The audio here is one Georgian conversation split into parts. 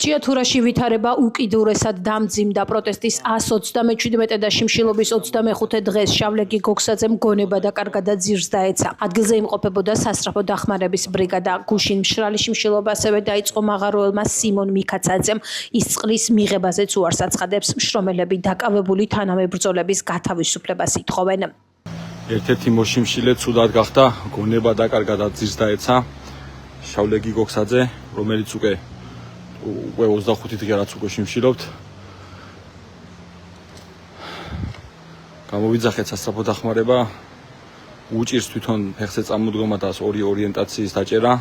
ჭიათურაში ვითარება უკიდურესად დამძიმდა პროტესტის 137 და შიმშილობის 25 დღეს შავლეგი გოგსაძემ გონება დაკარგა და ძირს დაეცა. ადგილზე იმყოფებოდა სასწრაფო დახმარების ბრიგადა. გუშინ მშრალი შიმშილობა ასევე დაიწყო მაღაროელმა სიმონ მიქაცაძემ. ის წყლის მიღებაზეც უარს აცხადებს, შრომელები დაკავებული თანამებრძოლების გათავისუფლებას ითხოვენ. ერთ-ერთი მოშიმშილე ცუდად გახდა, გონება დაკარგა და ძირს დაეცა. შავლეგი გოგსაძე, რომელიც უკვე 25 დღე რაც უკვე შიმშილობთ. გამოვიძახეთ სასწრაფო დახმარება, უჭირს თვითონ ფეხზე წამოდგომა და ორი ორიენტაციის დაჭერა.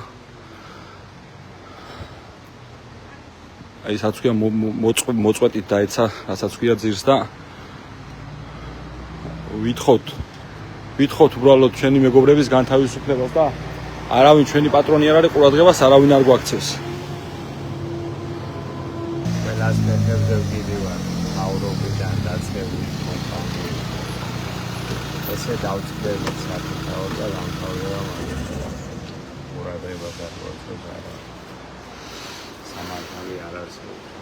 აი სადაც ქვია მოწყვეტით დაეცა, რასაც ქვია ძირს და ვითხოვთ უბრალოდ ჩვენი მეგობრების განთავისუფლებას და არავინ ჩვენი პატრონი არ არის, ყურადღებას არავინ არ გვაქცევს. Las perder video აურობიდან დაწყებული კომპანია. ესე დავწდებით საკუთარ და დამთავრდა მაგრამ ყურადღება დაგუწყდა. სამართალი არ არსებობს.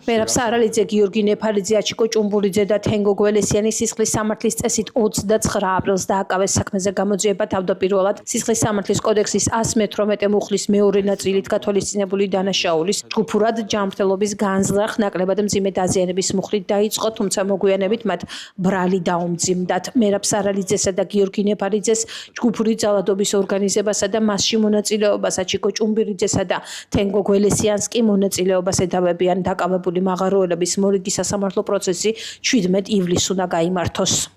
მერაბ სარალიძე, გიორგი ნეფალიძე, აჩიკო ჭუმბურიძე და თენგო გველესიანი სისხლის სამართლის წესით 29 აპრილს დააკავეს საქმეზე გამოძიება თავდაპირველად სისხლის სამართლის კოდექსის 118 მუხლის მეორე ნაწილით გათვალისწინებული დანაშაულის ჯგუფურად ჯანმრთელობის განზრახ ნაკლებად მძიმე დაზიანების მუხლით დაიწყო, თუმცა მოგვიანებით მათ ბრალი დაუმძიმდათ. მერაბ სარალიძესა და გიორგი ნეფალიძეს ჯგუფური ძალადობის ორგანიზებასა და მასში მონაწილეობას, აჩიკო ჭუმბურიძესა და თენგო გველესიანს კი მონაწილეობას ედავებიან. დაკავებული მაღაროელების მორიგი სასამართლო პროცესი 17 ივლისს უნდა გაიმართოს.